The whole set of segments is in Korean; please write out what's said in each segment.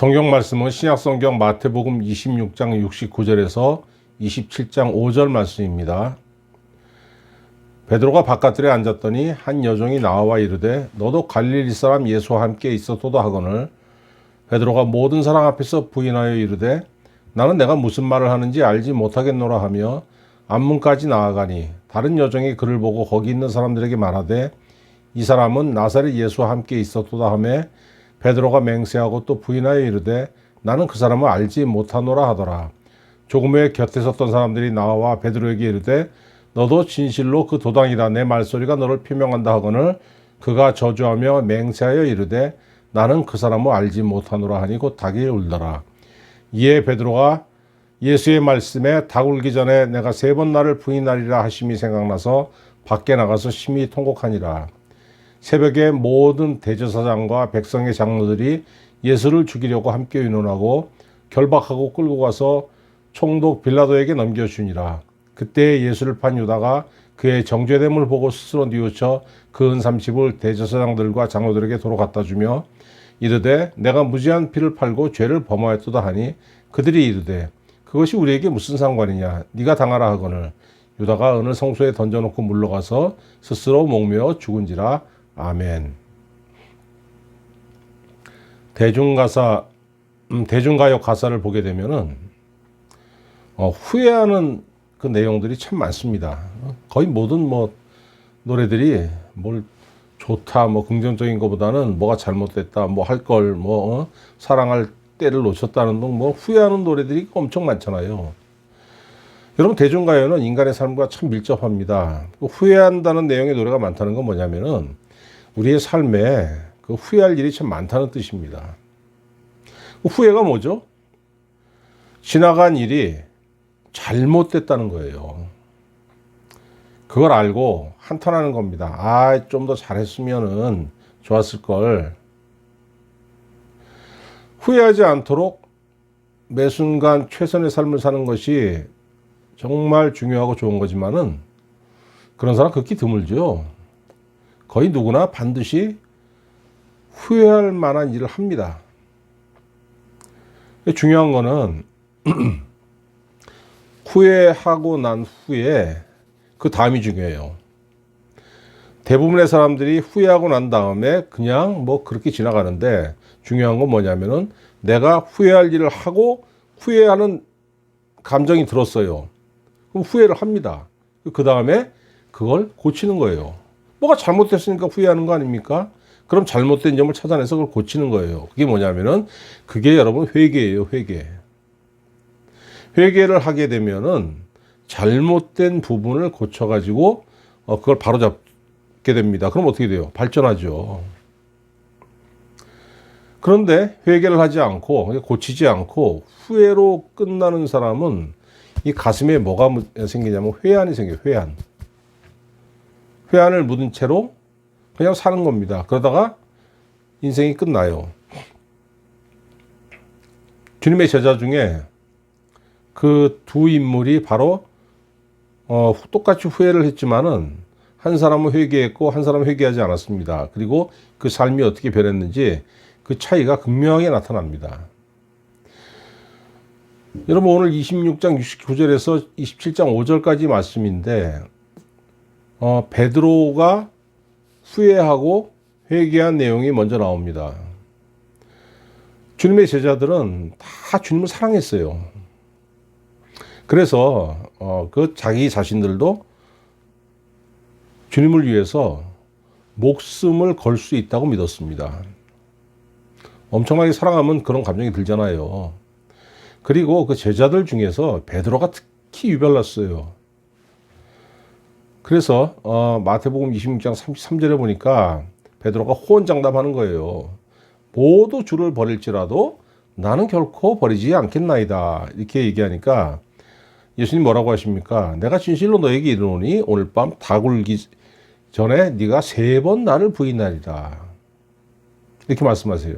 성경 말씀은 신약성경 마태복음 26장 69절에서 27장 5절 말씀입니다. 베드로가 바깥들에 앉았더니 한 여종이 나와 이르되 너도 갈릴리 사람 예수와 함께 있었도다 하거늘 베드로가 모든 사람 앞에서 부인하여 이르되 나는 내가 무슨 말을 하는지 알지 못하겠노라 하며 앞문까지 나아가니 다른 여종이 그를 보고 거기 있는 사람들에게 말하되 이 사람은 나사렛 예수와 함께 있었도다 하며 베드로가 맹세하고 또 부인하여 이르되 나는 그 사람을 알지 못하노라 하더라. 조금 후에 곁에 섰던 사람들이 나와 베드로에게 이르되 너도 진실로 그 도당이라 내 말소리가 너를 표명한다 하거늘 그가 저주하며 맹세하여 이르되 나는 그 사람을 알지 못하노라 하니 곧 닭이 울더라. 이에 베드로가 예수의 말씀에 닭 울기 전에 내가 3번 나를 부인하리라 하심이 생각나서 밖에 나가서 심히 통곡하니라. 새벽에 모든 대제사장과 백성의 장로들이 예수를 죽이려고 함께 의논하고 결박하고 끌고 가서 총독 빌라도에게 넘겨주니라. 그때 예수를 판 유다가 그의 정죄됨을 보고 스스로 뉘우쳐 그 은 30을 대제사장들과 장로들에게 도로 갖다 주며 이르되 내가 무지한 피를 팔고 죄를 범하였도다 하니 그들이 이르되 그것이 우리에게 무슨 상관이냐 네가 당하라 하거늘 유다가 은을 성소에 던져놓고 물러가서 스스로 목매어 죽은지라. 아멘. 대중가요 가사를 보게 되면은 후회하는 그 내용들이 참 많습니다. 거의 모든 노래들이 뭘 좋다, 긍정적인 것보다는 뭐가 잘못됐다, 할 걸, 사랑할 때를 놓쳤다는 등 후회하는 노래들이 엄청 많잖아요. 여러분, 대중가요는 인간의 삶과 참 밀접합니다. 후회한다는 내용의 노래가 많다는 건 뭐냐면은 우리의 삶에 그 후회할 일이 참 많다는 뜻입니다. 후회가 뭐죠? 지나간 일이 잘못됐다는 거예요. 그걸 알고 한탄하는 겁니다. 좀 더 잘했으면은 좋았을 걸. 후회하지 않도록 매 순간 최선의 삶을 사는 것이 정말 중요하고 좋은 거지만은 그런 사람 극히 드물죠. 거의 누구나 반드시 후회할 만한 일을 합니다. 중요한 거는 후회하고 난 후에 그 다음이 중요해요. 대부분의 사람들이 후회하고 난 다음에 그냥 그렇게 지나가는데 중요한 건 뭐냐면은 내가 후회할 일을 하고 후회하는 감정이 들었어요. 그럼 후회를 합니다. 그 다음에 그걸 고치는 거예요. 뭐가 잘못됐으니까 후회하는 거 아닙니까? 그럼 잘못된 점을 찾아내서 그걸 고치는 거예요. 그게 뭐냐면은 그게 여러분 회개예요. 회개. 회개를 하게 되면은 잘못된 부분을 고쳐가지고 그걸 바로잡게 됩니다. 그럼 어떻게 돼요? 발전하죠. 그런데 회개를 하지 않고 고치지 않고 후회로 끝나는 사람은 이 가슴에 뭐가 생기냐면 회한이 생겨요. 회한을 묻은 채로 그냥 사는 겁니다. 그러다가 인생이 끝나요. 주님의 제자 중에 그 두 인물이 바로 똑같이 후회를 했지만은 한 사람은 회개했고 한 사람은 회개하지 않았습니다. 그리고 그 삶이 어떻게 변했는지 그 차이가 극명하게 나타납니다. 여러분, 오늘 26장 69절에서 27장 5절까지 말씀인데 베드로가 후회하고 회개한 내용이 먼저 나옵니다. 주님의 제자들은 다 주님을 사랑했어요. 그래서 그 자기 자신들도 주님을 위해서 목숨을 걸 수 있다고 믿었습니다. 엄청나게 사랑하면 그런 감정이 들잖아요. 그리고 그 제자들 중에서 베드로가 특히 유별났어요. 그래서 마태복음 26장 33절에 보니까 베드로가 호언장담하는 거예요. 모두 주를 버릴지라도 나는 결코 버리지 않겠나이다. 이렇게 얘기하니까 예수님 뭐라고 하십니까? 내가 진실로 너에게 이르노니 오늘 밤 다굴기 전에 네가 3번 나를 부인하리라. 이렇게 말씀하세요.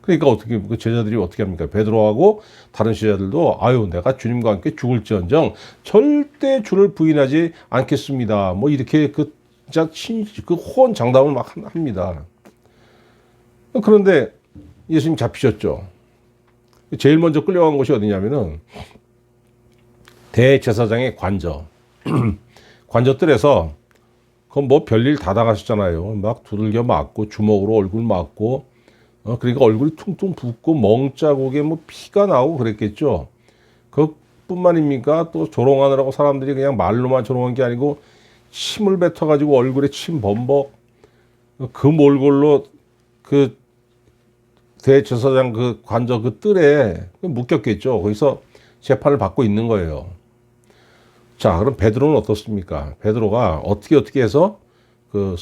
그러니까 어떻게 그 제자들이 어떻게 합니까? 베드로하고 다른 제자들도 아유 내가 주님과 함께 죽을지언정 절대 주를 부인하지 않겠습니다. 뭐 이렇게 그 진짜 그 호언 장담을 막 합니다. 그런데 예수님 잡히셨죠. 제일 먼저 끌려간 곳이 어디냐면은 대제사장의 관저. 관저들에서 그건 뭐 별일 다 당하셨잖아요. 막 두들겨 맞고 주먹으로 얼굴 맞고 그러니까 얼굴이 퉁퉁 붓고 멍자국에 뭐 피가 나오고 그랬겠죠. 그뿐만입니까? 또 조롱하느라고 사람들이 그냥 말로만 조롱한 게 아니고 침을 뱉어가지고 얼굴에 침 범벅 그 몰골로 그 대제사장 그 관저 그 뜰에 묶였겠죠. 거기서 재판을 받고 있는 거예요. 자, 그럼 베드로는 어떻습니까? 베드로가 어떻게 해서 그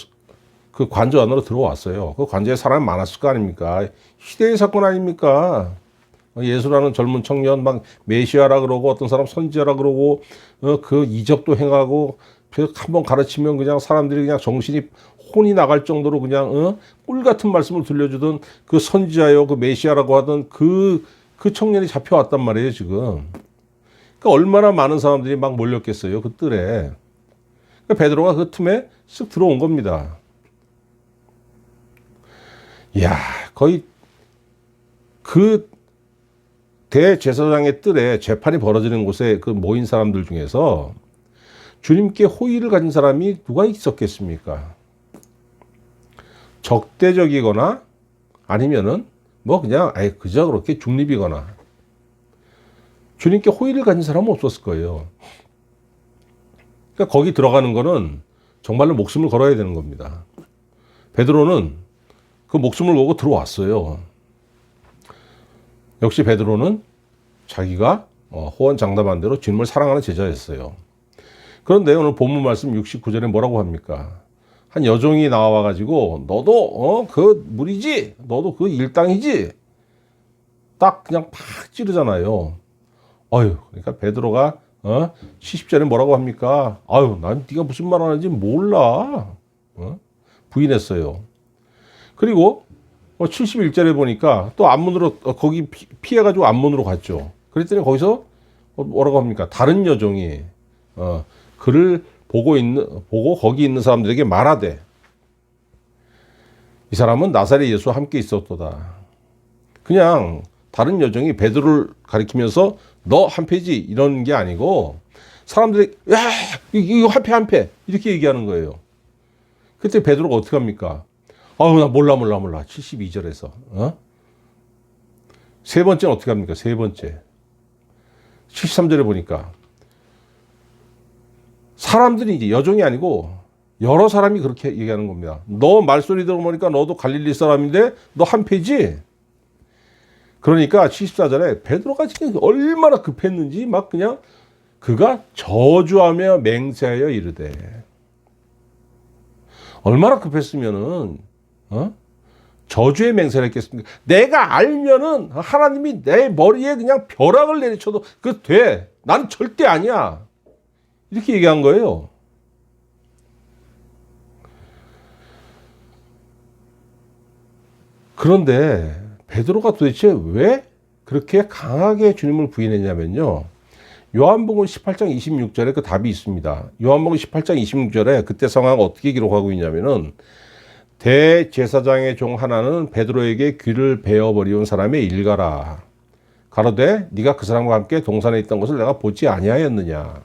관저 안으로 들어왔어요. 그 관저에 사람이 많았을 거 아닙니까? 희대의 사건 아닙니까? 예수라는 젊은 청년 막 메시아라 그러고 어떤 사람 선지자라 그러고 그 이적도 행하고 한번 가르치면 그냥 사람들이 그냥 정신이 혼이 나갈 정도로 그냥 꿀 같은 말씀을 들려주던 그 선지자요 그 메시아라고 하던 그 청년이 잡혀왔단 말이에요 지금. 그러니까 얼마나 많은 사람들이 막 몰렸겠어요 그 뜰에. 그러니까 베드로가 그 틈에 쓱 들어온 겁니다. 이야 거의 그 대제사장의 뜰에 재판이 벌어지는 곳에 그 모인 사람들 중에서 주님께 호의를 가진 사람이 누가 있었겠습니까? 적대적이거나 아니면은 뭐 그냥 그저 그렇게 중립이거나 주님께 호의를 가진 사람은 없었을 거예요. 그러니까 거기 들어가는 거는 정말로 목숨을 걸어야 되는 겁니다. 베드로는 그 목숨을 걸고 들어왔어요. 역시 베드로는 자기가 호언장담한 대로 주님을 사랑하는 제자였어요. 그런데 오늘 본문 말씀 69절에 뭐라고 합니까? 한 여종이 나와가지고 너도 그 물이지? 너도 그 일당이지? 딱 그냥 팍 찌르잖아요. 그러니까 베드로가 70절에 뭐라고 합니까? 난 네가 무슨 말 하는지 몰라. 부인했어요. 그리고 71절에 보니까 또 앞문으로 거기 피해가지고 앞문으로 갔죠. 그랬더니 거기서 뭐라고 합니까? 다른 여종이 그를 보고 거기 있는 사람들에게 말하되 이 사람은 나사렛 예수와 함께 있었도다. 그냥 다른 여종이 베드로를 가리키면서 너 한패지 이런 게 아니고 사람들이 야 이거 한패 이렇게 얘기하는 거예요. 그때 베드로가 어떻게 합니까? 나 몰라 72절에서 세 번째는 어떻게 합니까? 세 번째 73절에 보니까 사람들이 이제 여종이 아니고 여러 사람이 그렇게 얘기하는 겁니다. 너 말소리 들어보니까 너도 갈릴리 사람인데 너 한패지? 그러니까 74절에 베드로가 지금 얼마나 급했는지 막 그냥 그가 저주하며 맹세하여 이르되 얼마나 급했으면은 저주의 맹세를 했겠습니까? 내가 알면은 하나님이 내 머리에 그냥 벼락을 내리쳐도 그 돼. 난 절대 아니야. 이렇게 얘기한 거예요. 그런데 베드로가 도대체 왜 그렇게 강하게 주님을 부인했냐면요. 요한복음 18장 26절에 그 답이 있습니다. 요한복음 18장 26절에 그때 상황을 어떻게 기록하고 있냐면은 대제사장의 종 하나는 베드로에게 귀를 베어버리온 사람의 일가라. 가로되 네가 그 사람과 함께 동산에 있던 것을 내가 보지 아니하였느냐.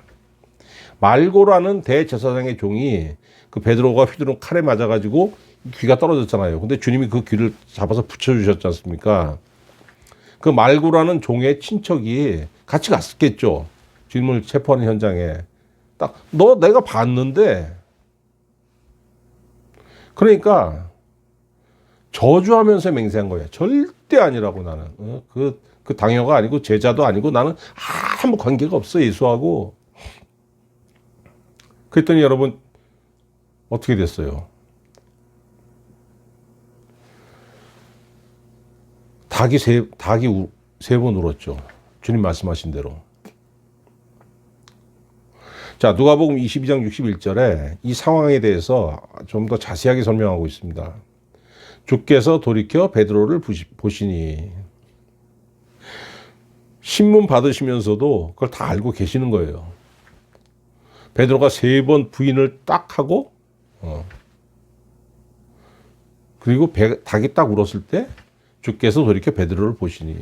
말고라는 대제사장의 종이 그 베드로가 휘두른 칼에 맞아가지고 귀가 떨어졌잖아요. 근데 주님이 그 귀를 잡아서 붙여주셨지 않습니까? 그 말고라는 종의 친척이 같이 갔었겠죠. 주님을 체포하는 현장에. 딱, 내가 봤는데. 그러니까 저주하면서 맹세한 거야. 절대 아니라고 나는. 그 당여가 아니고 제자도 아니고 나는 아무 관계가 없어 예수하고. 그랬더니 여러분 어떻게 됐어요? 닭이 세 번 울었죠. 주님 말씀하신 대로. 자, 누가복음 22장 61절에 이 상황에 대해서 좀 더 자세하게 설명하고 있습니다. 주께서 돌이켜 베드로를 보시니, 신문 받으시면서도 그걸 다 알고 계시는 거예요. 베드로가 3번 부인을 딱 하고 그리고 닭이 딱 울었을 때 주께서 돌이켜 베드로를 보시니.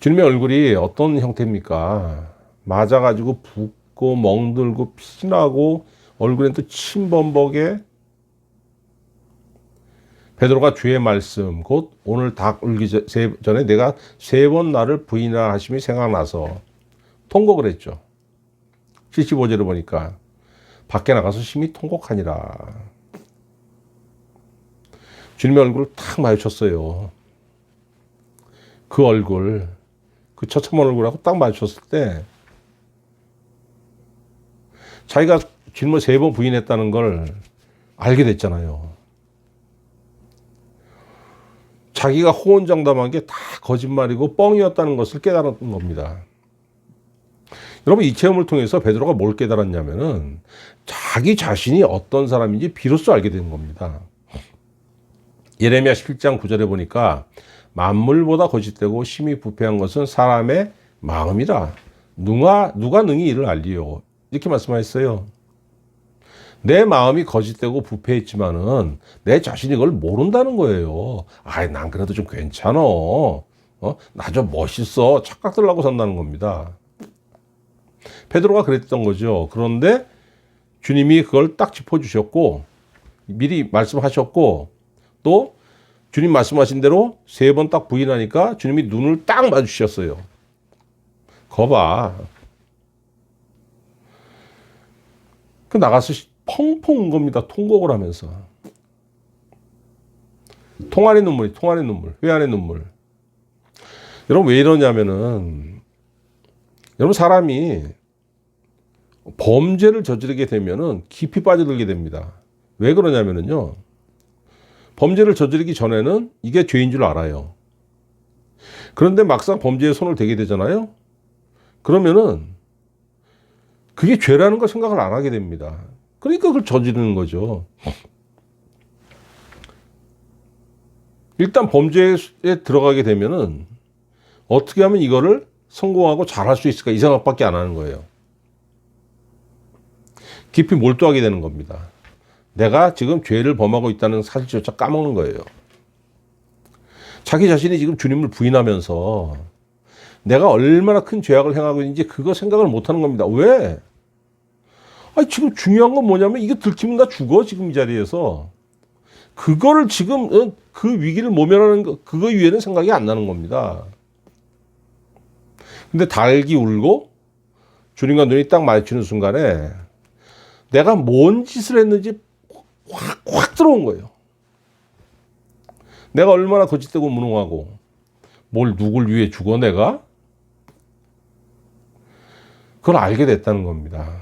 주님의 얼굴이 어떤 형태입니까? 맞아가지고 붓고 멍들고 피나고 얼굴엔 또 침범벅에, 베드로가 주의 말씀 곧 오늘 닭 울기 전에 내가 3번 나를 부인하라 하심이 생각나서 통곡을 했죠. 75절을 보니까 밖에 나가서 심히 통곡하니라. 주님의 얼굴을 탁 마주쳤어요. 그 얼굴, 그 처참한 얼굴하고 딱 마주쳤을 때 자기가 주님을 3번 부인했다는 걸 알게 됐잖아요. 자기가 호언장담한 게 다 거짓말이고 뻥이었다는 것을 깨달은 겁니다. 여러분, 이 체험을 통해서 베드로가 뭘 깨달았냐면은 자기 자신이 어떤 사람인지 비로소 알게 되는 겁니다. 예레미야 17장 9절에 보니까 만물보다 거짓되고 심히 부패한 것은 사람의 마음이라 누가 능히 이를 알리요, 이렇게 말씀하셨어요. 내 마음이 거짓되고 부패했지만은 내 자신이 그걸 모른다는 거예요. 난 그래도 좀 괜찮아. 나 좀 멋있어. 착각들라고 산다는 겁니다. 베드로가 그랬던 거죠. 그런데 주님이 그걸 딱 짚어주셨고, 미리 말씀하셨고, 또 주님 말씀하신 대로 3번 딱 부인하니까 주님이 눈을 딱 마주치셨어요. 거봐. 그 나가서 펑펑 운 겁니다. 통곡을 하면서. 통 안의 눈물, 회 안의 눈물. 여러분, 왜 이러냐면은, 여러분, 사람이 범죄를 저지르게 되면은 깊이 빠져들게 됩니다. 왜 그러냐면은요, 범죄를 저지르기 전에는 이게 죄인 줄 알아요. 그런데 막상 범죄에 손을 대게 되잖아요. 그러면은 그게 죄라는 걸 생각을 안 하게 됩니다. 그러니까 그걸 저지르는 거죠. 일단 범죄에 들어가게 되면은 어떻게 하면 이거를 성공하고 잘할 수 있을까, 이 생각밖에 안 하는 거예요. 깊이 몰두하게 되는 겁니다. 내가 지금 죄를 범하고 있다는 사실조차 까먹는 거예요. 자기 자신이 지금 주님을 부인하면서 내가 얼마나 큰 죄악을 행하고 있는지 그거 생각을 못 하는 겁니다. 왜? 지금 중요한 건 뭐냐면 이게 들키면 나 죽어, 지금 이 자리에서. 그거를 지금 그 위기를 모면하는 거, 그거 위에는 생각이 안 나는 겁니다. 근데 닭이 울고 주님과 눈이 딱 마주치는 순간에 내가 뭔 짓을 했는지 확 들어온 거예요. 내가 얼마나 거짓되고 무능하고 누굴 위해 죽어 내가? 그걸 알게 됐다는 겁니다.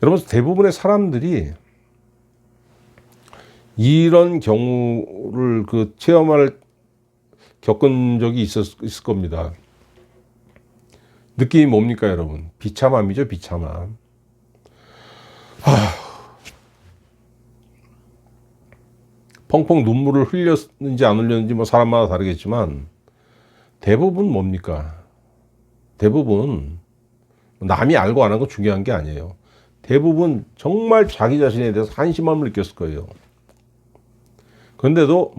여러분, 대부분의 사람들이 이런 경우를 겪은 적이 있을 겁니다. 느낌이 뭡니까, 여러분? 비참함이죠, 비참함. 펑펑 눈물을 흘렸는지 안 흘렸는지 사람마다 다르겠지만 대부분 뭡니까? 대부분 남이 알고 안 한 거 중요한 게 아니에요. 대부분 정말 자기 자신에 대해서 한심함을 느꼈을 거예요. 그런데도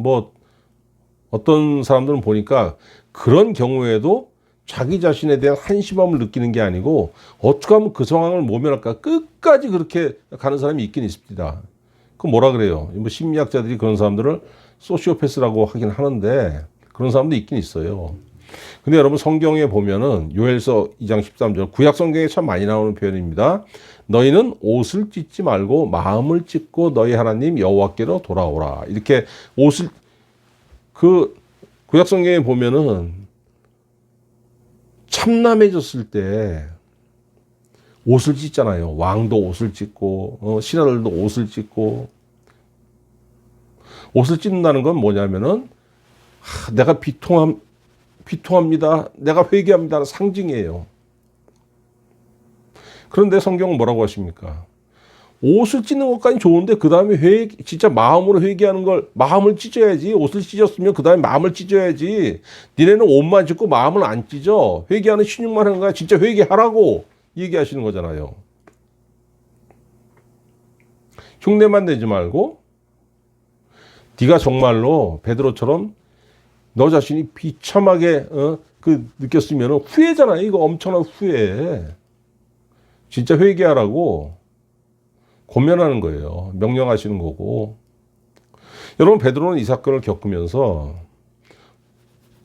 어떤 사람들은 보니까 그런 경우에도 자기 자신에 대한 한심함을 느끼는 게 아니고 어떻게 하면 그 상황을 모면할까, 끝까지 그렇게 가는 사람이 있긴 있습니다. 그 뭐라 그래요? 심리학자들이 그런 사람들을 소시오패스라고 하긴 하는데 그런 사람도 있긴 있어요. 근데 여러분, 성경에 보면은 요엘서 2장 13절, 구약 성경에 참 많이 나오는 표현입니다. 너희는 옷을 찢지 말고 마음을 찢고 너희 하나님 여호와께로 돌아오라. 이렇게 옷을, 구약 성경에 보면은 참남해졌을 때 옷을 찢잖아요. 왕도 옷을 찢고, 신하들도 옷을 찢고. 옷을 찢는다는 건 뭐냐면은, 내가 비통합니다. 내가 회개합니다는 상징이에요. 그런데 성경은 뭐라고 하십니까? 옷을 찢는 것까지 좋은데 그 다음에 진짜 마음으로 회개하는 걸 마음을 찢어야지. 옷을 찢었으면 그 다음에 마음을 찢어야지. 니네는 옷만 찢고 마음을 안 찢어. 회개하는 신용만 하는 거야. 진짜 회개하라고 얘기하시는 거잖아요. 흉내만 내지 말고 네가 정말로 베드로처럼 너 자신이 비참하게 느꼈으면 후회잖아요. 이거 엄청난 후회. 진짜 회개하라고 권면하는 거예요. 명령하시는 거고. 여러분, 베드로는 이 사건을 겪으면서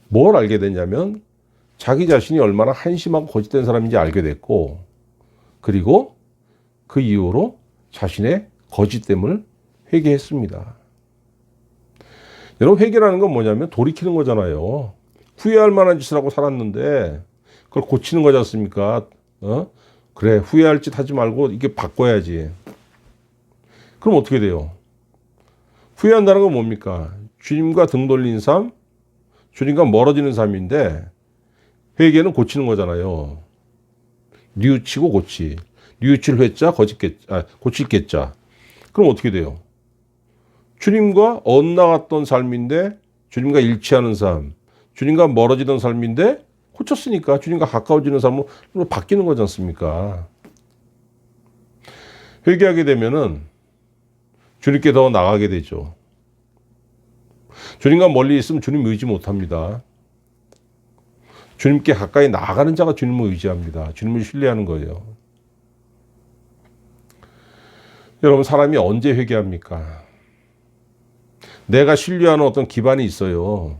뭘 알게 됐냐면 자기 자신이 얼마나 한심하고 거짓된 사람인지 알게 됐고, 그리고 그 이후로 자신의 거짓됨을 회개했습니다. 여러분, 회개라는 건 뭐냐면 돌이키는 거잖아요. 후회할 만한 짓을 하고 살았는데 그걸 고치는 거지 않습니까? 그래, 후회할 짓 하지 말고 이게 바꿔야지. 그럼 어떻게 돼요? 후회한다는 건 뭡니까? 주님과 등 돌린 삶, 주님과 멀어지는 삶인데 회개는 고치는 거잖아요. 뉘우치고 고치. 뉘우칠 회자, 고칠 개자. 그럼 어떻게 돼요? 주님과 엇나갔던 삶인데 주님과 일치하는 삶, 주님과 멀어지던 삶인데 고쳤으니까 주님과 가까워지는 삶으로 바뀌는 거지 않습니까? 회개하게 되면은 주님께 더 나가게 되죠. 주님과 멀리 있으면 주님 의지 못합니다. 주님께 가까이 나아가는 자가 주님을 의지합니다. 주님을 신뢰하는 거예요. 여러분, 사람이 언제 회개합니까? 내가 신뢰하는 어떤 기반이 있어요.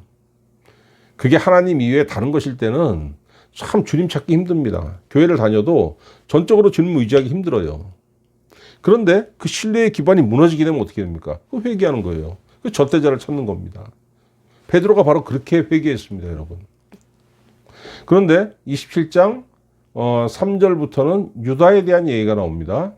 그게 하나님 이외에 다른 것일 때는 참 주님 찾기 힘듭니다. 교회를 다녀도 전적으로 주님 의지하기 힘들어요. 그런데 그 신뢰의 기반이 무너지게 되면 어떻게 됩니까? 그 회개하는 거예요. 그 절대자를 찾는 겁니다. 베드로가 바로 그렇게 회개했습니다, 여러분. 그런데 27장 3절부터는 유다에 대한 얘기가 나옵니다.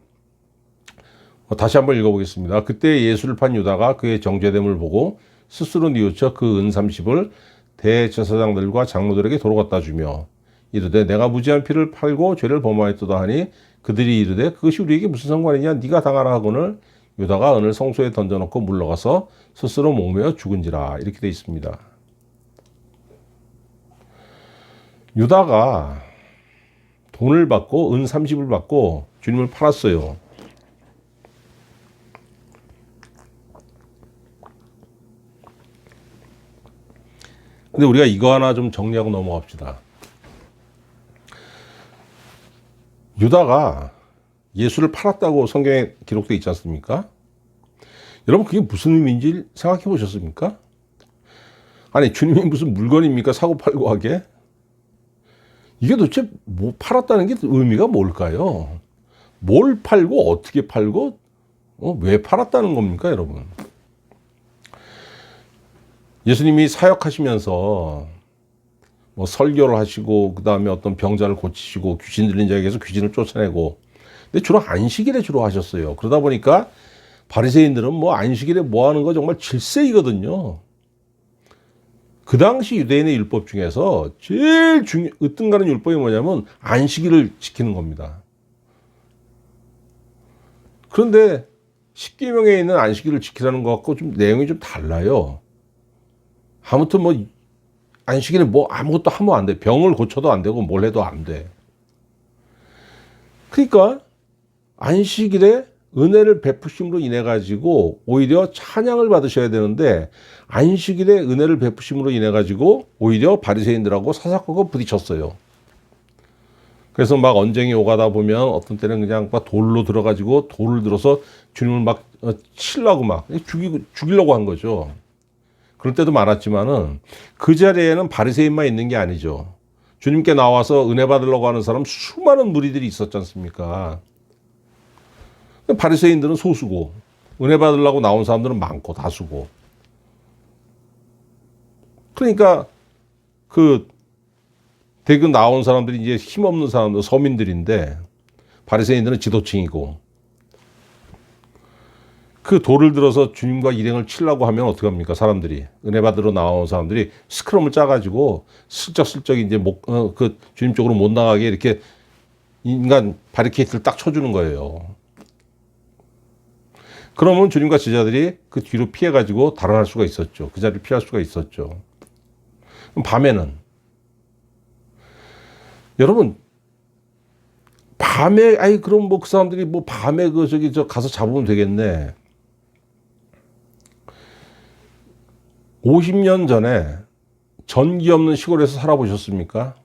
다시 한번 읽어보겠습니다. 그때 예수를 판 유다가 그의 정죄됨을 보고 스스로 뉘우쳐 그 은 30을 대제사장들과 장로들에게 도로 갖다 주며 이르되 내가 무지한 피를 팔고 죄를 범하였도다 하니 그들이 이르되 그것이 우리에게 무슨 상관이냐 네가 당하라 하거늘 유다가 은을 성소에 던져놓고 물러가서 스스로 목매어 죽은지라. 이렇게 되어 있습니다. 유다가 돈을 받고 은 30을 받고 주님을 팔았어요. 근데 우리가 이거 하나 좀 정리하고 넘어갑시다. 유다가 예수를 팔았다고 성경에 기록되어 있지 않습니까? 여러분, 그게 무슨 의미인지 생각해 보셨습니까? 아니, 주님이 무슨 물건입니까? 사고 팔고 하게? 이게 도대체 뭐 팔았다는 게 의미가 뭘까요? 뭘 팔고 어떻게 팔고 왜 팔았다는 겁니까, 여러분? 예수님이 사역하시면서 뭐 설교를 하시고 그 다음에 어떤 병자를 고치시고 귀신 들린 자에게서 귀신을 쫓아내고, 근데 주로 안식일에 주로 하셨어요. 그러다 보니까 바리새인들은 뭐 안식일에 뭐 하는 거 정말 질색이거든요. 그 당시 유대인의 율법 중에서 제일 으뜸가는 율법이 뭐냐면 안식일을 지키는 겁니다. 그런데 십계명에 있는 안식일을 지키라는 것 같고 좀 내용이 좀 달라요. 아무튼 뭐 안식일에 뭐 아무것도 하면 안 돼. 병을 고쳐도 안 되고 뭘 해도 안 돼. 그러니까 안식일에 은혜를 베푸심으로 인해 가지고 오히려 찬양을 받으셔야 되는데 안식일에 은혜를 베푸심으로 인해 가지고 오히려 바리새인들하고 사사건건 부딪혔어요. 그래서 막 언쟁이 오가다 보면 어떤 때는 그냥 막 돌로 들어가지고 돌을 들어서 주님을 막 치려고 막 죽이려고 한 거죠. 그럴 때도 많았지만은 그 자리에는 바리새인만 있는 게 아니죠. 주님께 나와서 은혜 받으려고 하는 사람 수많은 무리들이 있었지 않습니까? 바리새인들은 소수고 은혜 받으려고 나온 사람들은 많고 다수고. 그러니까 그 대그 나온 사람들이 이제 힘없는 사람들, 서민들인데 바리새인들은 지도층이고, 그 돌을 들어서 주님과 일행을 치려고 하면 어떡합니까? 사람들이, 은혜 받으러 나온 사람들이 스크럼을 짜가지고 슬쩍슬쩍 이제 그 주님 쪽으로 못 나가게 이렇게 인간 바리케이트를 딱 쳐주는 거예요. 그러면 주님과 제자들이 그 뒤로 피해가지고 달아날 수가 있었죠. 그 자리를 피할 수가 있었죠. 그럼 밤에는, 여러분, 밤에, 그럼 뭐 그 사람들이 뭐 밤에 저 가서 잡으면 되겠네. 50년 전에 전기 없는 시골에서 살아보셨습니까?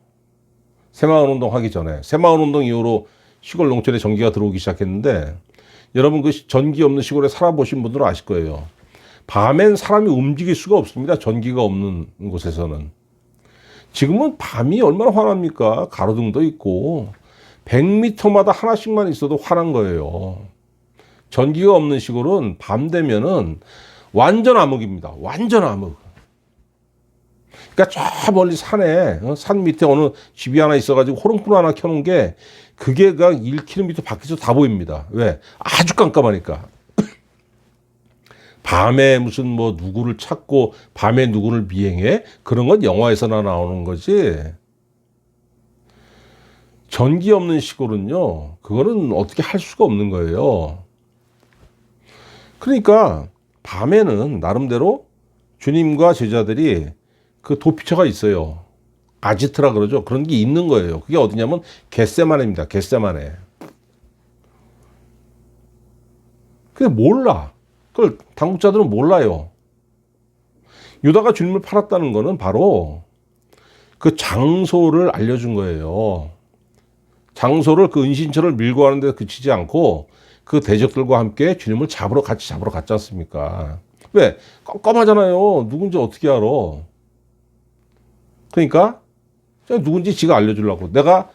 새마을운동 하기 전에. 새마을운동 이후로 시골 농촌에 전기가 들어오기 시작했는데, 여러분 그 전기 없는 시골에 살아보신 분들은 아실 거예요. 밤엔 사람이 움직일 수가 없습니다. 전기가 없는 곳에서는. 지금은 밤이 얼마나 환합니까? 가로등도 있고 100m마다 하나씩만 있어도 환한 거예요. 전기가 없는 시골은 밤 되면은 완전 암흑입니다. 완전 암흑. 그러니까 저 멀리 산에, 산 밑에 어느 집이 하나 있어가지고 호롱불 하나 켜놓은 게 그게 1km 밖에서 다 보입니다. 왜? 아주 깜깜하니까. 밤에 무슨 뭐 누구를 찾고 밤에 누구를 미행해? 그런 건 영화에서나 나오는 거지. 전기 없는 시골은요, 그거는 어떻게 할 수가 없는 거예요. 그러니까 밤에는 나름대로 주님과 제자들이 그 도피처가 있어요. 아지트라 그러죠. 그런 게 있는 거예요. 그게 어디냐면 겟세마네입니다. 겟세마네. 근데 몰라. 그걸 당국자들은 몰라요. 유다가 주님을 팔았다는 거는 바로 그 장소를 알려준 거예요. 장소를, 그 은신처를 밀고 가는데 그치지 않고 그 대적들과 함께 주님을 같이 잡으러 갔지 않습니까? 왜? 껌껌하잖아요. 누군지 어떻게 알아? 그러니까 누군지 지가 알려주려고. 내가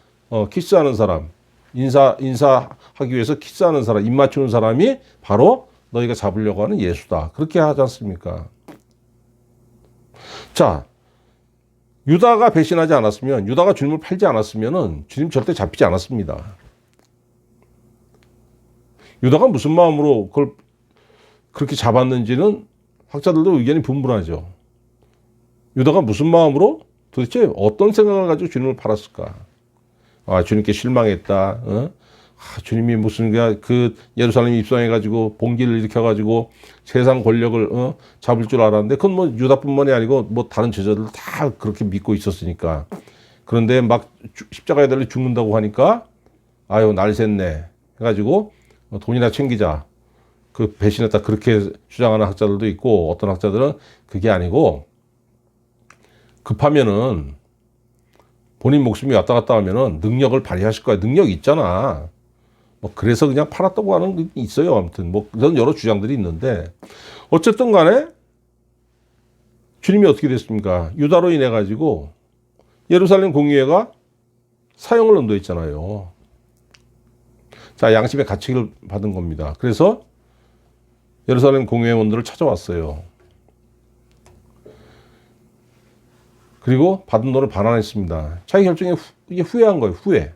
키스하는 사람, 인사하기 위해서 키스하는 사람, 입 맞추는 사람이 바로 너희가 잡으려고 하는 예수다. 그렇게 하지 않습니까? 자, 유다가 배신하지 않았으면, 유다가 주님을 팔지 않았으면은 주님 절대 잡히지 않았습니다. 유다가 무슨 마음으로 그걸 그렇게 잡았는지는 학자들도 의견이 분분하죠. 유다가 무슨 마음으로, 도대체 어떤 생각을 가지고 주님을 팔았을까? 주님께 실망했다. 주님이 무슨 그 예루살렘 입성해가지고 봉기를 일으켜가지고 세상 권력을 잡을 줄 알았는데, 그건 뭐 유다뿐만이 아니고 뭐 다른 제자들 다 그렇게 믿고 있었으니까. 그런데 막 십자가에 달려 죽는다고 하니까 날 샜네 해가지고 돈이나 챙기자, 그 배신했다, 그렇게 주장하는 학자들도 있고, 어떤 학자들은 그게 아니고 급하면은 본인 목숨이 왔다 갔다 하면은 능력을 발휘하실 거야. 능력이 있잖아. 뭐 그래서 그냥 팔았다고 하는 게 있어요. 아무튼 뭐 그런 여러 주장들이 있는데, 어쨌든 간에 주님이 어떻게 됐습니까? 유다로 인해 가지고 예루살렘 공의회가 사형을 언도했잖아요. 자, 양심의 가책을 받은 겁니다. 그래서 예루살렘 공의회원들을 찾아왔어요. 그리고 받은 돈을 반환했습니다. 자기 결정에 이게 후회한 거예요. 후회.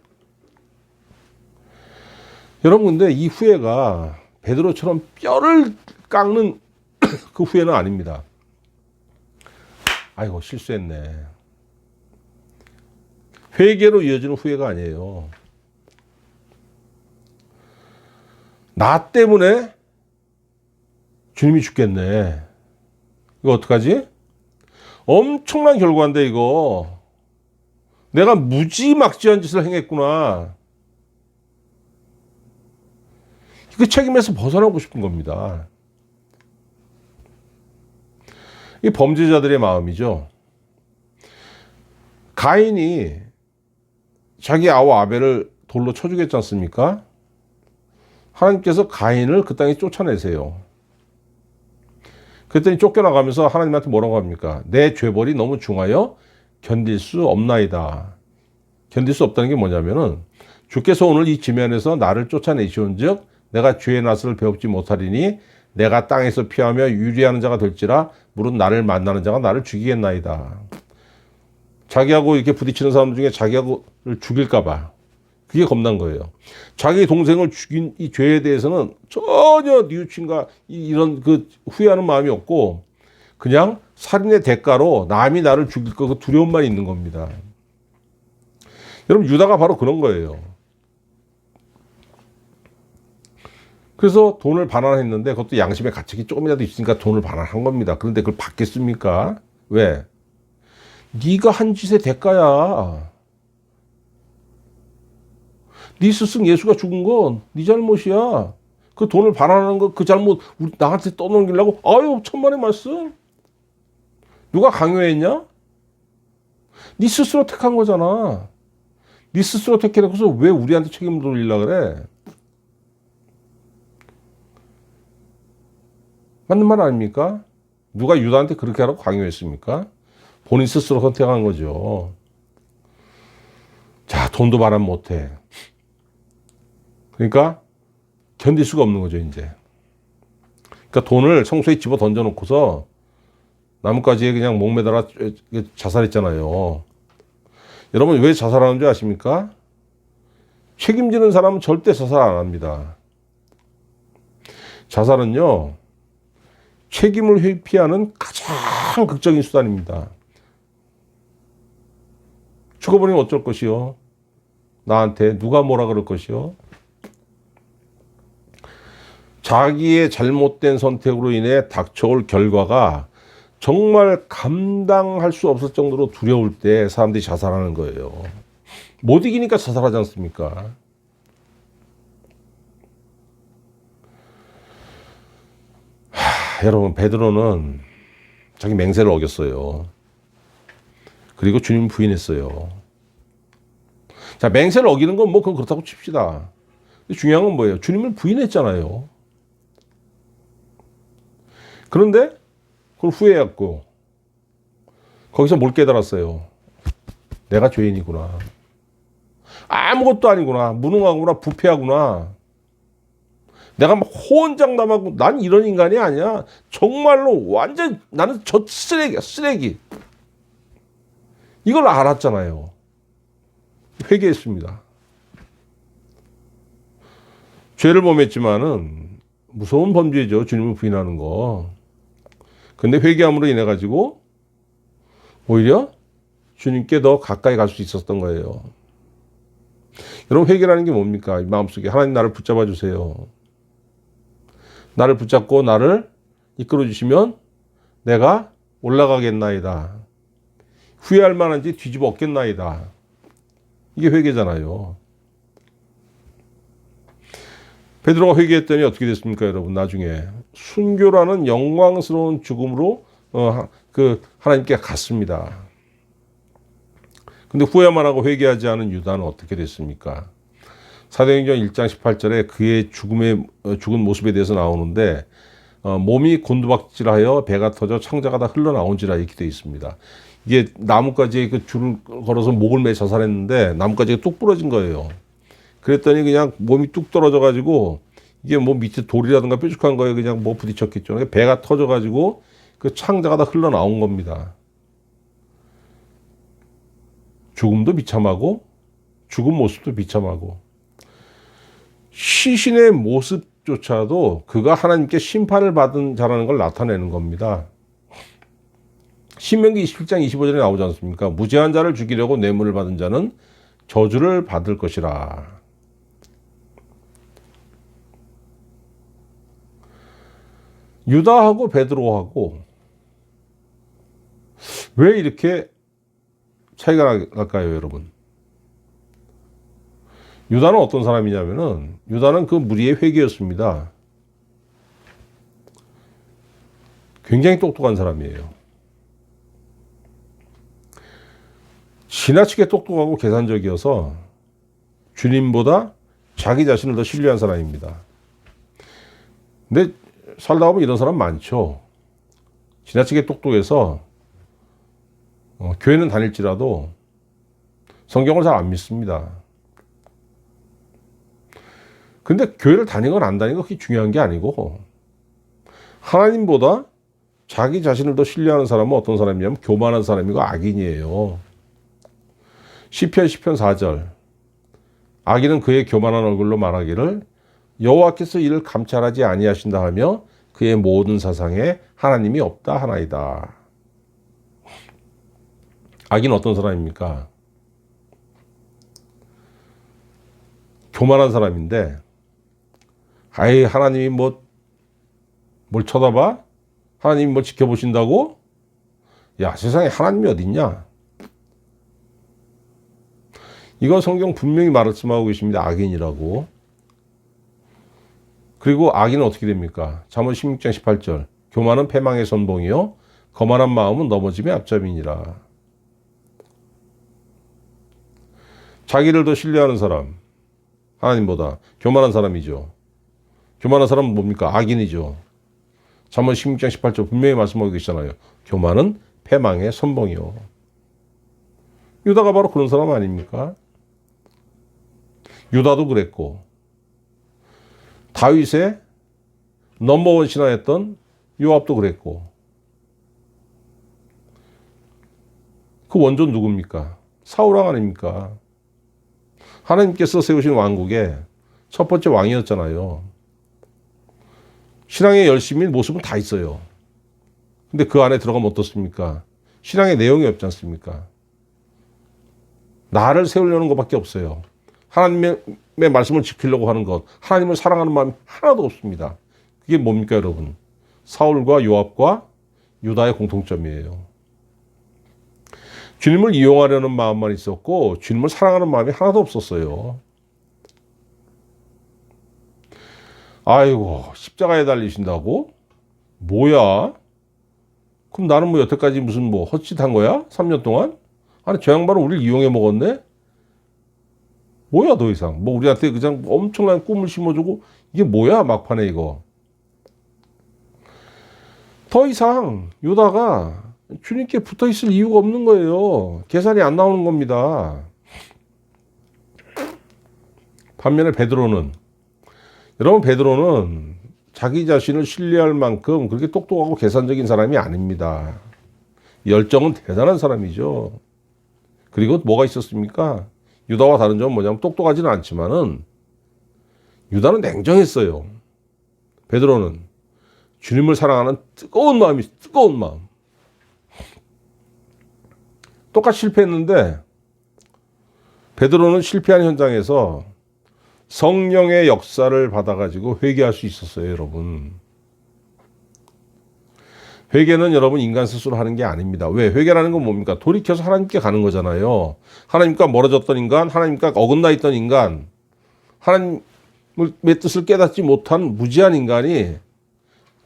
여러분, 근데 이 후회가 베드로처럼 뼈를 깎는 그 후회는 아닙니다. 아이고, 실수했네. 회개로 이어지는 후회가 아니에요. 나 때문에 주님이 죽겠네. 이거 어떡하지? 엄청난 결과인데, 이거. 내가 무지막지한 짓을 행했구나. 그 책임에서 벗어나고 싶은 겁니다. 이 범죄자들의 마음이죠. 가인이 자기 아우 아벨을 돌로 쳐 죽였지 않습니까? 하나님께서 가인을 그 땅에 쫓아내세요. 그랬더니 쫓겨나가면서 하나님한테 뭐라고 합니까? 내 죄벌이 너무 중하여 견딜 수 없나이다. 견딜 수 없다는 게 뭐냐면은, 주께서 오늘 이 지면에서 나를 쫓아내시온즉 내가 죄의 낯을 배웁지 못하리니 내가 땅에서 피하며 유리하는 자가 될지라 무릇 나를 만나는 자가 나를 죽이겠나이다. 자기하고 이렇게 부딪히는 사람 중에 자기하고를 죽일까 봐, 그게 겁난 거예요. 자기 동생을 죽인 이 죄에 대해서는 전혀 뉘우침과 이런 그 후회하는 마음이 없고 그냥 살인의 대가로 남이 나를 죽일 거 두려움만 있는 겁니다. 여러분 유다가 바로 그런 거예요. 그래서 돈을 반환했는데 그것도 양심의 가책이 조금이라도 있으니까 돈을 반환한 겁니다. 그런데 그걸 받겠습니까? 왜? 네가 한 짓의 대가야. 네 스승 예수가 죽은 건 네 잘못이야. 그 돈을 반환하는 거 그 잘못 나한테 떠넘기려고 아유 천만의 말씀. 누가 강요했냐? 네 스스로 택한 거잖아. 네 스스로 택해놓고서 왜 우리한테 책임을 돌리려고 그래? 맞는 말 아닙니까? 누가 유다한테 그렇게 하라고 강요했습니까? 본인 스스로 선택한 거죠. 자, 돈도 반환 못해. 그러니까 견딜 수가 없는 거죠, 이제. 그러니까 돈을 성소에 집어 던져놓고서 나뭇가지에 그냥 목 매달아 자살했잖아요. 여러분 왜 자살하는 줄 아십니까? 책임지는 사람은 절대 자살 안 합니다. 자살은요, 책임을 회피하는 가장 극적인 수단입니다. 죽어버리면 어쩔 것이요? 나한테 누가 뭐라 그럴 것이요? 자기의 잘못된 선택으로 인해 닥쳐올 결과가 정말 감당할 수 없을 정도로 두려울 때 사람들이 자살하는 거예요. 못 이기니까 자살하지 않습니까? 여러분 베드로는 자기 맹세를 어겼어요. 그리고 주님 부인했어요. 자, 맹세를 어기는 건 뭐 그건 그렇다고 칩시다. 중요한 건 뭐예요? 주님을 부인했잖아요. 그런데 그걸 후회했고 거기서 뭘 깨달았어요? 내가 죄인이구나. 아무것도 아니구나. 무능하구나. 부패하구나. 내가 막 호언장담하고 난 이런 인간이 아니야. 정말로 완전 나는 저 쓰레기야. 쓰레기. 이걸 알았잖아요. 회개했습니다. 죄를 범했지만은 무서운 범죄죠. 주님을 부인하는 거. 근데 회개함으로 인해 가지고 오히려 주님께 더 가까이 갈 수 있었던 거예요. 여러분 회개라는 게 뭡니까? 마음속에 하나님 나를 붙잡아 주세요. 나를 붙잡고 나를 이끌어 주시면 내가 올라가겠나이다. 후회할 만한지 뒤집어 엎겠나이다. 이게 회개잖아요. 베드로가 회개했더니 어떻게 됐습니까, 여러분? 나중에 순교라는 영광스러운 죽음으로 하나님께 갔습니다. 근데 후회만 하고 회개하지 않은 유다는 어떻게 됐습니까? 사도행전 1장 18절에 그의 죽은 모습에 대해서 나오는데 몸이 곤두박질하여 배가 터져 창자가 다 흘러나온지라 이렇게 되어 있습니다. 이게 나뭇가지에 그 줄을 걸어서 목을 매 자살했는데 나뭇가지가 뚝 부러진 거예요. 그랬더니 그냥 몸이 뚝 떨어져 가지고 이게 뭐 밑에 돌이라든가 뾰족한 거에 그냥 뭐 부딪혔겠죠. 배가 터져 가지고 그 창자가 다 흘러나온 겁니다. 죽음도 비참하고 죽은 모습도 비참하고 시신의 모습조차도 그가 하나님께 심판을 받은 자라는 걸 나타내는 겁니다. 신명기 27장 25절에 나오지 않습니까? 무죄한 자를 죽이려고 뇌물을 받은 자는 저주를 받을 것이라. 유다하고 베드로하고 왜 이렇게 차이가 날까요, 여러분? 유다는 어떤 사람이냐면은 유다는 그 무리의 회개였습니다. 굉장히 똑똑한 사람이에요. 지나치게 똑똑하고 계산적이어서 주님보다 자기 자신을 더 신뢰한 사람입니다. 근데 살다 보면 이런 사람 많죠. 지나치게 똑똑해서 교회는 다닐지라도 성경을 잘 안 믿습니다. 근데 교회를 다니건 안 다니건 그게 중요한 게 아니고 하나님보다 자기 자신을 더 신뢰하는 사람은 어떤 사람이냐면 교만한 사람이고 악인이에요. 시편 4절 악인은 그의 교만한 얼굴로 말하기를 여호와께서 이를 감찰하지 아니하신다 하며 그의 모든 사상에 하나님이 없다 하나이다. 악인은 어떤 사람입니까? 교만한 사람인데, 아이, 하나님이 뭘 쳐다봐? 하나님이 뭘 지켜보신다고? 야, 세상에 하나님이 어딨냐? 이건 성경 분명히 말씀하고 계십니다. 악인이라고. 그리고 악인은 어떻게 됩니까? 잠언 16장 18절. 교만은 패망의 선봉이요 거만한 마음은 넘어짐의 앞잡이니라. 자기를 더 신뢰하는 사람, 하나님보다 교만한 사람이죠. 교만한 사람은 뭡니까? 악인이죠. 잠언 16장 18절 분명히 말씀하고 계시잖아요. 교만은 패망의 선봉이요. 유다가 바로 그런 사람 아닙니까? 유다도 그랬고, 다윗의 넘버원 신하였던 요압도 그랬고, 그 원조는 누굽니까? 사울왕 아닙니까? 하나님께서 세우신 왕국의 첫 번째 왕이었잖아요. 신앙의 열심인 모습은 다 있어요. 근데 그 안에 들어가면 어떻습니까? 신앙의 내용이 없지 않습니까? 나를 세우려는 것밖에 없어요. 하나님의 말씀을 지키려고 하는 것, 하나님을 사랑하는 마음이 하나도 없습니다. 그게 뭡니까, 여러분? 사울과 요압과 유다의 공통점이에요. 주님을 이용하려는 마음만 있었고 주님을 사랑하는 마음이 하나도 없었어요. 아이고, 십자가에 달리신다고? 뭐야? 그럼 나는 여태까지 무슨 헛짓한 거야? 3년 동안? 아니, 저 양반은 우리를 이용해 먹었네? 뭐야, 더 이상. 우리한테 그냥 엄청난 꿈을 심어주고, 이게 뭐야, 막판에 이거. 더 이상 유다가 주님께 붙어 있을 이유가 없는 거예요. 계산이 안 나오는 겁니다. 반면에 베드로는, 여러분, 베드로는 자기 자신을 신뢰할 만큼 그렇게 똑똑하고 계산적인 사람이 아닙니다. 열정은 대단한 사람이죠. 그리고 뭐가 있었습니까? 유다와 다른 점은 뭐냐면 똑똑하지는 않지만은 유다는 냉정했어요. 베드로는 주님을 사랑하는 뜨거운 마음. 똑같이 실패했는데 베드로는 실패한 현장에서 성령의 역사를 받아가지고 회개할 수 있었어요, 여러분. 회개는 여러분 인간 스스로 하는 게 아닙니다. 왜? 회개라는 건 뭡니까? 돌이켜서 하나님께 가는 거잖아요. 하나님과 멀어졌던 인간, 하나님과 어긋나 있던 인간, 하나님의 뜻을 깨닫지 못한 무지한 인간이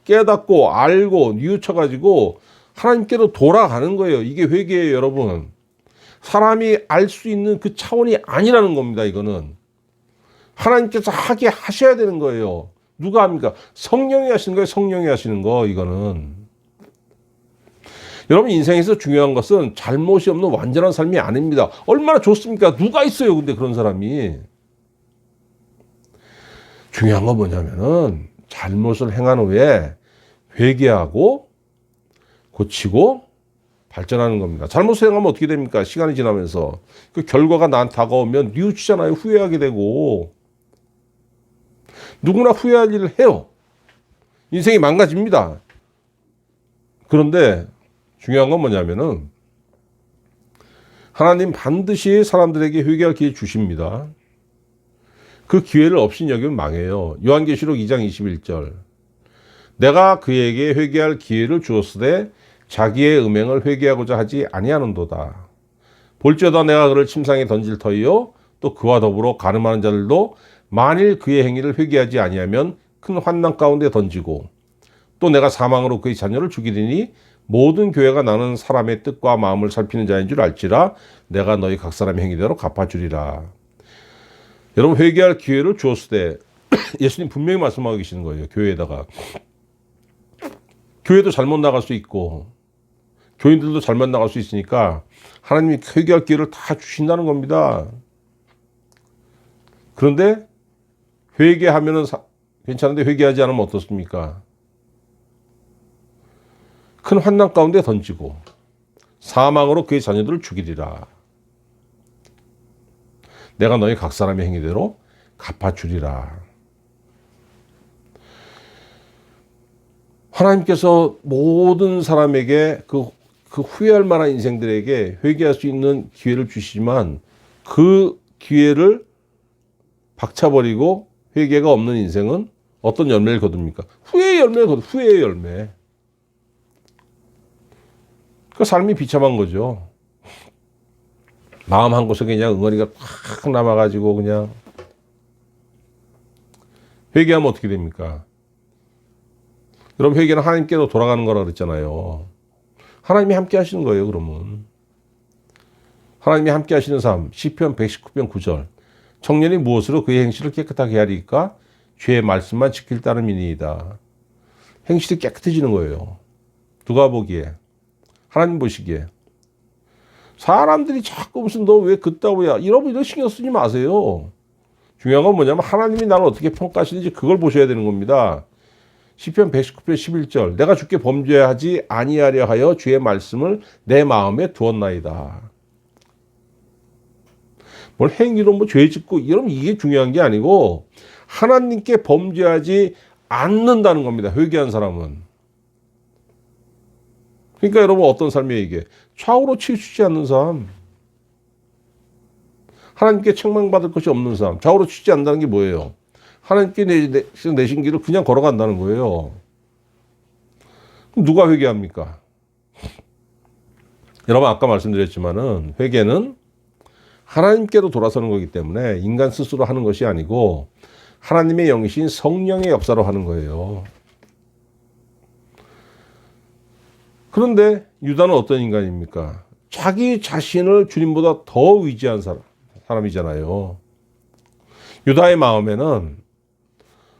깨닫고 알고 뉘우쳐가지고 하나님께로 돌아가는 거예요. 이게 회개예요, 여러분. 사람이 알 수 있는 그 차원이 아니라는 겁니다, 이거는. 하나님께서 하게 하셔야 되는 거예요. 누가 합니까? 성령이 하시는 거예요, 성령이 하시는 거, 이거는. 여러분, 인생에서 중요한 것은 잘못이 없는 완전한 삶이 아닙니다. 얼마나 좋습니까? 누가 있어요, 근데 그런 사람이. 중요한 건 뭐냐면은 잘못을 행한 후에 회개하고 고치고 발전하는 겁니다. 잘못을 행하면 어떻게 됩니까? 시간이 지나면서 그 결과가 나한테 다가오면 뉘우치잖아요. 후회하게 되고. 누구나 후회할 일을 해요. 인생이 망가집니다. 그런데 중요한 건 뭐냐면은 하나님 반드시 사람들에게 회개할 기회 주십니다. 그 기회를 없이 여기면 망해요. 요한계시록 2장 21절. 내가 그에게 회개할 기회를 주었으되 자기의 음행을 회개하고자 하지 아니하는도다. 볼지어다 내가 그를 침상에 던질 터이요 또 그와 더불어 가늠하는 자들도 만일 그의 행위를 회개하지 아니하면 큰 환난 가운데 던지고 또 내가 사망으로 그의 자녀를 죽이리니 모든 교회가 나는 사람의 뜻과 마음을 살피는 자인 줄 알지라 내가 너희 각 사람의 행위대로 갚아주리라. 여러분, 회개할 기회를 주었을 때 예수님 분명히 말씀하고 계시는 거예요. 교회에다가. 교회도 잘못 나갈 수 있고 교인들도 잘못 나갈 수 있으니까 하나님이 회개할 기회를 다 주신다는 겁니다. 그런데 회개하면은 괜찮은데 회개하지 않으면 어떻습니까? 큰 환난 가운데 던지고 사망으로 그의 자녀들을 죽이리라. 내가 너희 각 사람의 행위대로 갚아주리라. 하나님께서 모든 사람에게 그 후회할 만한 인생들에게 회개할 수 있는 기회를 주시지만 그 기회를 박차버리고 회개가 없는 인생은 어떤 열매를 거둡니까? 후회의 열매를 거둬. 후회의 열매. 그 삶이 비참한 거죠. 마음 한 곳에 그냥 응어리가 팍 남아가지고 그냥 회개하면 어떻게 됩니까? 여러분 회개는 하나님께로 돌아가는 거라 그랬잖아요. 하나님이 함께 하시는 거예요. 그러면 하나님이 함께 하시는 삶. 시편 119편 9절. 청년이 무엇으로 그의 행실을 깨끗하게 하리까? 죄의 말씀만 지킬 따름이니이다. 행실이 깨끗해지는 거예요. 누가 보기에, 하나님 보시기에. 사람들이 자꾸 무슨 너 왜 그따구야, 이런 신경 쓰지 마세요. 중요한 건 뭐냐면 하나님이 나를 어떻게 평가하시는지 그걸 보셔야 되는 겁니다. 시편 119편 11절. 내가 주께 범죄하지 아니하려 하여 주의 말씀을 내 마음에 두었나이다. 뭘 행위로 뭐 죄 짓고 이러면 이게 중요한 게 아니고 하나님께 범죄하지 않는다는 겁니다. 회개한 사람은. 그러니까 여러분 어떤 삶이에요 이게? 좌우로 치우치지 않는 삶. 하나님께 책망받을 것이 없는 삶. 좌우로 치우치지 않는다는 게 뭐예요? 하나님께 내신 길을 그냥 걸어간다는 거예요. 그럼 누가 회개합니까? 여러분 아까 말씀드렸지만은 회개는 하나님께로 돌아서는 거기 때문에 인간 스스로 하는 것이 아니고 하나님의 영이신 성령의 역사로 하는 거예요. 그런데 유다는 어떤 인간입니까? 자기 자신을 주님보다 더 의지한 사람이잖아요. 유다의 마음에는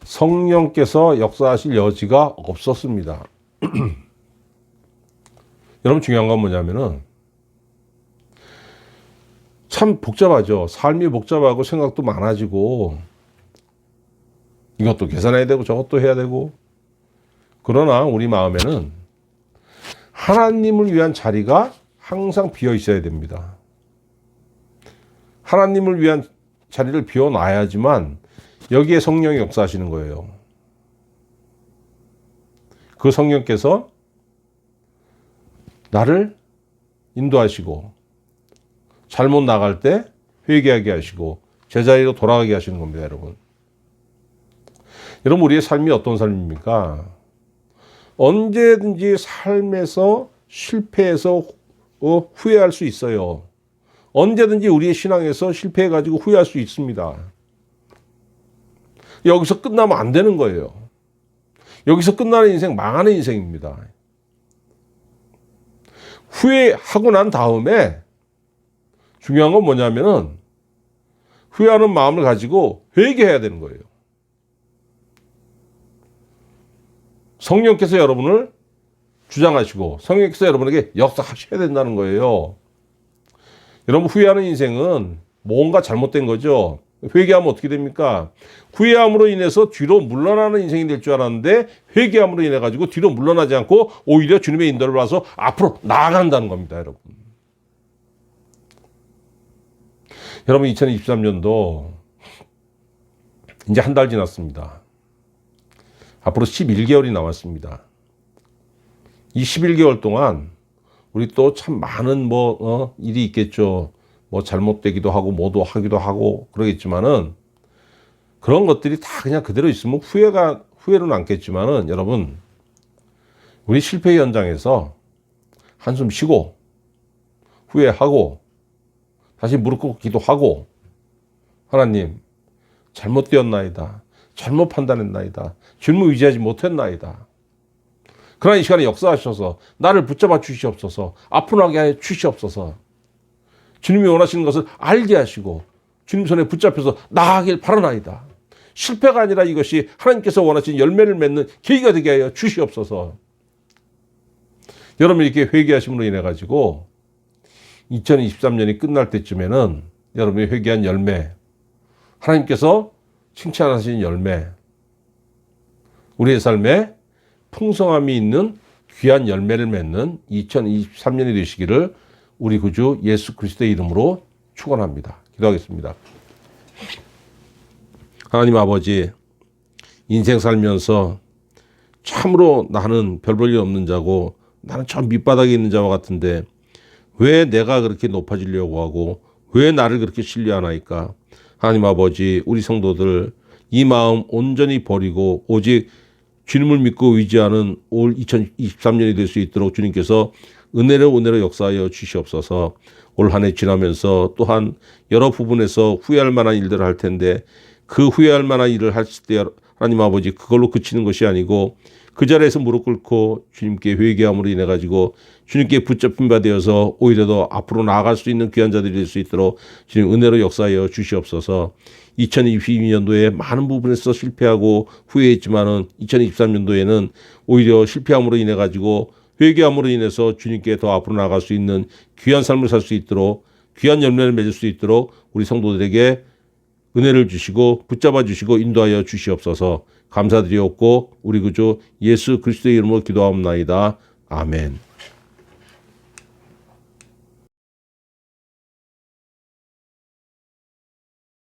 성령께서 역사하실 여지가 없었습니다. 여러분 중요한 건 뭐냐면은 참 복잡하죠. 삶이 복잡하고 생각도 많아지고 이것도 계산해야 되고 저것도 해야 되고 그러나 우리 마음에는 하나님을 위한 자리가 항상 비어 있어야 됩니다. 하나님을 위한 자리를 비워놔야지만 여기에 성령이 역사하시는 거예요. 그 성령께서 나를 인도하시고 잘못 나갈 때 회개하게 하시고 제자리로 돌아가게 하시는 겁니다, 여러분. 여러분 우리의 삶이 어떤 삶입니까? 언제든지 삶에서 실패해서 후회할 수 있어요. 언제든지 우리의 신앙에서 실패해가지고 후회할 수 있습니다. 여기서 끝나면 안 되는 거예요. 여기서 끝나는 인생 망하는 인생입니다. 후회하고 난 다음에 중요한 건 뭐냐면은 후회하는 마음을 가지고 회개해야 되는 거예요. 성령께서 여러분을 주장하시고 성령께서 여러분에게 역사하셔야 된다는 거예요. 여러분 후회하는 인생은 뭔가 잘못된 거죠. 회개하면 어떻게 됩니까? 후회함으로 인해서 뒤로 물러나는 인생이 될 줄 알았는데 회개함으로 인해 가지고 뒤로 물러나지 않고 오히려 주님의 인도를 받아서 앞으로 나아간다는 겁니다, 여러분. 여러분 2023년도 이제 한 달 지났습니다. 앞으로 11개월이 남았습니다. 이 11개월 동안 우리 또 참 많은 일이 있겠죠. 잘못되기도 하고 뭐도 하기도 하고 그러겠지만은 그런 것들이 다 그냥 그대로 있으면 후회로 남겠지만은 여러분 우리 실패 현장에서 한숨 쉬고 후회하고 다시 무릎 꿇고 기도하고 하나님 잘못되었나이다. 잘못 판단했나이다. 주님을 의지하지 못했나이다. 그러나 이 시간에 역사하셔서 나를 붙잡아 주시옵소서. 아프나게 하여 주시옵소서. 주님이 원하시는 것을 알게 하시고 주님 손에 붙잡혀서 나아가길 바라나이다. 실패가 아니라 이것이 하나님께서 원하시는 열매를 맺는 계기가 되게 하여 주시옵소서. 여러분 이렇게 회개하심으로 인해 가지고 2023년이 끝날 때쯤에는 여러분이 회개한 열매, 하나님께서 칭찬하신 열매, 우리의 삶에 풍성함이 있는 귀한 열매를 맺는 2023년이 되시기를 우리 구주 예수 그리스도의 이름으로 축원합니다. 기도하겠습니다. 하나님 아버지, 인생 살면서 참으로 나는 별 볼 일 없는 자고 나는 저 밑바닥에 있는 자와 같은데 왜 내가 그렇게 높아지려고 하고 왜 나를 그렇게 신뢰하나이까? 하나님 아버지, 우리 성도들 이 마음 온전히 버리고 오직 주님을 믿고 의지하는 올 2023년이 될 수 있도록 주님께서 은혜로 역사하여 주시옵소서. 올 한 해 지나면서 또한 여러 부분에서 후회할 만한 일들을 할 텐데 그 후회할 만한 일을 했을 때 하나님 아버지, 그걸로 그치는 것이 아니고 그 자리에서 무릎 꿇고 주님께 회개함으로 인해 가지고 주님께 붙잡힌 바 되어서 오히려 더 앞으로 나아갈 수 있는 귀한 자들이 될 수 있도록 주님 은혜로 역사하여 주시옵소서. 2022년도에 많은 부분에서 실패하고 후회했지만은 2023년도에는 오히려 실패함으로 인해 가지고 회개함으로 인해서 주님께 더 앞으로 나아갈 수 있는 귀한 삶을 살 수 있도록, 귀한 열매를 맺을 수 있도록 우리 성도들에게 은혜를 주시고 붙잡아 주시고 인도하여 주시옵소서. 감사드리옵고 우리 구주 예수 그리스도의 이름으로 기도하옵나이다. 아멘.